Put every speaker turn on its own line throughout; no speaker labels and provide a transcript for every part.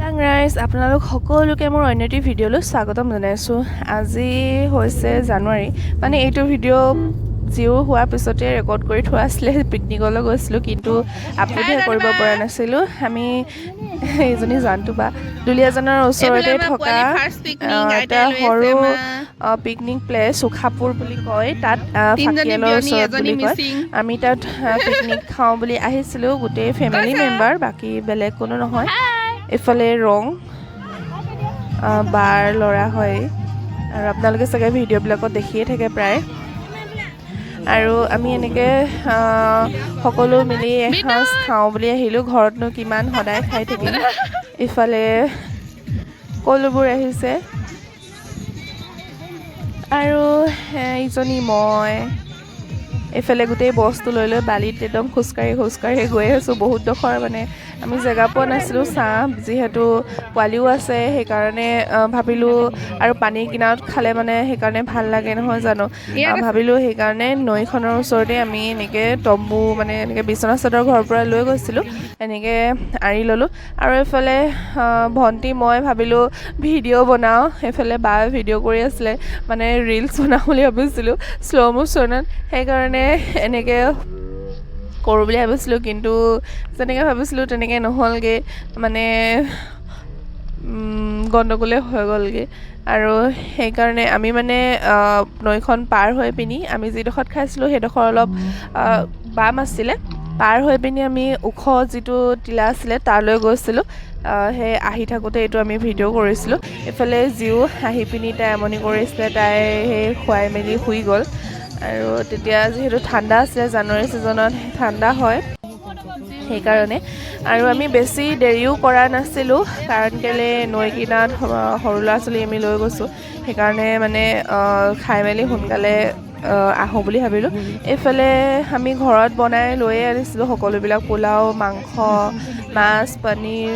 Guys আপোনালোক সকলোকে মোৰ অন্য এটি ভিডিঅ'লৈ স্বাগতম জনাইছোঁ। আজি হৈছে জানুৱাৰী, মানে এইটো ভিডিঅ' জিঅ' হোৱাৰ পিছতে ৰেকৰ্ড কৰি থোৱা আছিলে। পিকনিকলৈ গৈছিলোঁ কিন্তু আপলোডহে কৰিব পৰা নাছিলোঁ। আমি এইজনী জানটো বা দুলীয়াজানৰ ওচৰতে থকা এটা সৰু পিকনিক প্লেচ চুখাপুৰ বুলি কয়, তাত ফাকিয়ালৰ ওচৰত বুলি কয়। আমি তাত পিকনিক খাওঁ বুলি আহিছিলোঁ, গোটেই ফেমিলি মেম্বাৰ, বাকী বেলেগ কোনো নহয়। এইফালে ৰং বাৰ ল'ৰা হয় আৰু আপোনালোকে চাগে ভিডিঅ'বিলাকত দেখিয়ে থাকে প্ৰায়। আৰু আমি এনেকৈ সকলো মিলি এসাঁজ খাওঁ বুলি আহিলোঁ। ঘৰতনো কিমান সদায় খাই থাকিম। ইফালে সকলোবোৰ আহিছে আৰু ইজনী মই এইফালে গোটেই বস্তু লৈ বালিত একদম খোজকাঢ়ি গৈ আছোঁ। বহুত ডোখৰ মানে আমি জেগা পোৱা নাছিলোঁ যিহেতু পোৱালিও আছে, সেইকাৰণে ভাবিলোঁ আৰু পানীৰ কিনাৰত খালে মানে সেইকাৰণে ভাল লাগে নহয় জানো, ভাবিলোঁ সেইকাৰণে নৈখনৰ ওচৰতে আমি এনেকৈ তম্বু মানে এনেকৈ বিচনা চাদৰ ঘৰৰ পৰা লৈ গৈছিলোঁ, এনেকৈ আঁৰি ল'লোঁ। আৰু এইফালে ভণ্টি মই ভাবিলোঁ ভিডিঅ' বনাওঁ, সেইফালে বা ভিডিঅ' কৰি আছিলে, মানে ৰিলচ বনাওঁ বুলি ভাবিছিলোঁ শ্ল' মোশ্যনত, সেইকাৰণে এনেকৈ কৰোঁ বুলি ভাবিছিলোঁ। কিন্তু যেনেকৈ ভাবিছিলোঁ তেনেকৈ নহ'লগৈ, মানে গণ্ডগোলে হৈ গ'লগৈ। আৰু সেইকাৰণে আমি মানে নৈখন পাৰ হৈ পিনি আমি যিডোখৰত খাইছিলোঁ সেইডোখৰ অলপ বাম আছিলে, পাৰ হৈ পিনি আমি ওখ যিটো টিলা আছিলে তালৈ গৈছিলোঁ। সেই আহি থাকোঁতে এইটো আমি ভিডিঅ' কৰিছিলোঁ। এইফালে জিও আহি পিনি তাই আমনি কৰিছিলে, তাই সেই খুৱাই মেলি শুই গ'ল। আৰু তেতিয়া যিহেতু ঠাণ্ডা আছিলে, জানুৱাৰী ছিজনত ঠাণ্ডা হয় সেইকাৰণে। আৰু আমি বেছি দেৰিও কৰা নাছিলোঁ, কাৰণ কেলৈ নৈ কিনাৰত সৰু ল'ৰা ছোৱালী আমি লৈ গৈছোঁ, সেইকাৰণে মানে খাই মেলি সোনকালে আহোঁ বুলি ভাবিলোঁ। এইফালে আমি ঘৰত বনাই লৈয়ে আনিছিলোঁ সকলোবিলাক, পোলাও, মাংস, মাছ, পনীৰ,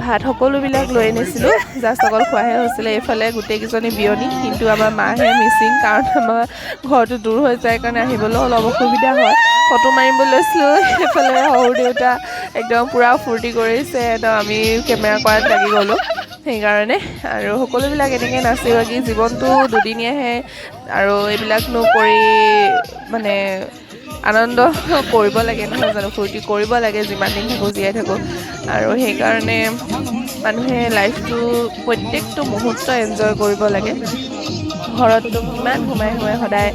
ভাত সকলোবিলাক লৈ আনিছিলোঁ, জাষ্ট অকল খোৱাহে হৈছিলে। এইফালে গোটেইকেইজনী বিয়নী, কিন্তু আমাৰ মাহে মিচিং, কাৰণ আমাৰ ঘৰটো দূৰ হৈ যায় কাৰণে আহিবলৈ অলপ অসুবিধা হয়। ফটো মাৰিব লৈছিলোঁ, সেইফালে সৰু দেউতা একদম পূৰা ফূৰ্তি কৰিছে, একদম আমি কেমেৰা কৰাত লাগি গ'লোঁ সেইকাৰণে। আৰু সকলোবিলাক এনেকৈ নাচি বাগি, জীৱনটো দুদিনীয়াহে আৰু এইবিলাকনো কৰি মানে আনন্দ কৰিব লাগে নহয় জানো, ফূৰ্তি কৰিব লাগে যিমান দিন থাকোঁ, জীয়াই থাকোঁ। আৰু সেইকাৰণে মানুহে লাইফটো প্ৰত্যেকটো মুহূৰ্ত এনজয় কৰিব লাগে। ঘৰততো কিমান সোমাই সদায়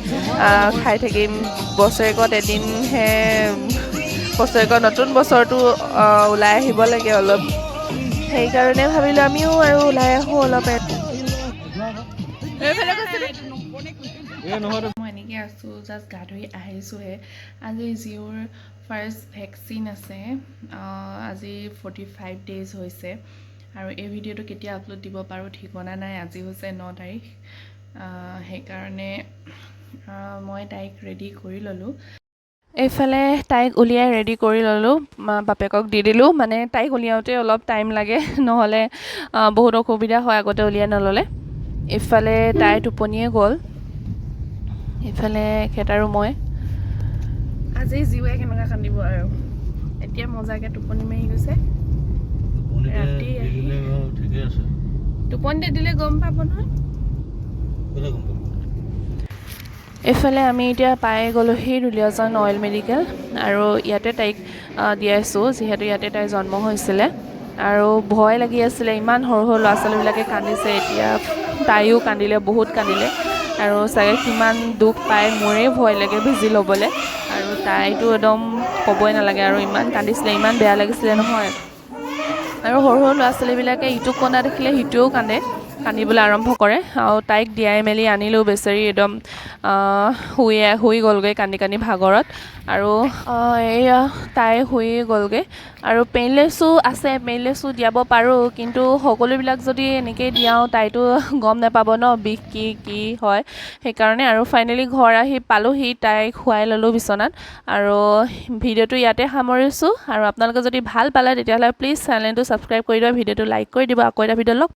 খাই থাকিম, বছৰেকত এদিনহে, বছৰেকত নতুন বছৰটো ওলাই আহিব লাগে অলপ, সেইকাৰণে ভাবিলোঁ আমিও আৰু ওলাই আহোঁ অলপ। মই এনেকৈ আছোঁ, জাষ্ট গা ধুই আহিছোঁহে। আজি জিঅ'ৰ ফাৰ্ষ্ট ভেকচিন আছে, আজি 45 ডেইজ হৈছে। আৰু এই ভিডিঅ'টো কেতিয়া আপলোড দিব পাৰোঁ ঠিকনা নাই। আজি হৈছে 9 তাৰিখ, সেইকাৰণে মই তাইক ৰেডি কৰি ল'লোঁ। এইফালে তাইক উলিয়াই ৰেডি কৰি ল'লোঁ, বাপেকক দি দিলোঁ, মানে তাইক উলিয়াওঁতে অলপ টাইম লাগে, নহ'লে বহুত অসুবিধা হয় আগতে উলিয়াই নল'লে। এইফালে তাই টোপনিয়ে গ'ল, এইফালে এখেত আৰু মই। আজি জিৱে কেনেকৈ কান্দিব আৰু, এতিয়া মজাকৈ টোপনি মাৰি গৈছে। ৰাতি টোপনিতে দিলে গম পাব নহয়। এইফালে আমি এতিয়া পাই গ'লোহি দুলীয়াজান অইল মেডিকেল, আৰু ইয়াতে তাইক দিয়াইছোঁ, যিহেতু ইয়াতে তাইৰ জন্ম হৈছিলে। আৰু ভয় লাগি আছিলে, ইমান সৰু সৰু ল'ৰা ছোৱালীবিলাকে কান্দিছে, এতিয়া তাইও কান্দিলে, বহুত কান্দিলে। আৰু চাগে কিমান দুখ পায়, মোৰেই ভয় লাগে বেজি ল'বলৈ। আৰু তাইতো একদম ক'বই নালাগে, আৰু ইমান কান্দিছিলে, ইমান বেয়া লাগিছিলে নহয়। আৰু সৰু সৰু ল'ৰা ছোৱালীবিলাকে ইটোক কন্দা দেখিলে সিটোৱেও কান্দিবলৈ আৰম্ভ কৰে। আৰু তাইক দিয়াই মেলি আনিলোঁ, বেচেৰি একদম শুই গ'লগৈ কান্দি কান্দি ভাগৰত। আৰু এয়া তাই শুই গ'লগৈ। আৰু পেইনলেছো আছে, পেইনলেছো দিয়াব পাৰোঁ, কিন্তু সকলোবিলাক যদি এনেকৈ দিয়াওঁ তাইতো গম নাপাব ন বিষ কি হয়, সেইকাৰণে। আৰু ফাইনেলি ঘৰ আহি পালোঁহি, তাইক শুৱাই ল'লোঁ বিচনাত। আৰু ভিডিঅ'টো ইয়াতে সামৰিছোঁ। আৰু আপোনালোকে যদি ভাল পালে তেতিয়াহ'লে প্লিজ চেনেলটো ছাবস্ক্ৰাইব কৰি দিব, ভিডিঅ'টো লাইক কৰি দিব। আকৌ এটা ভিডিঅ' লগ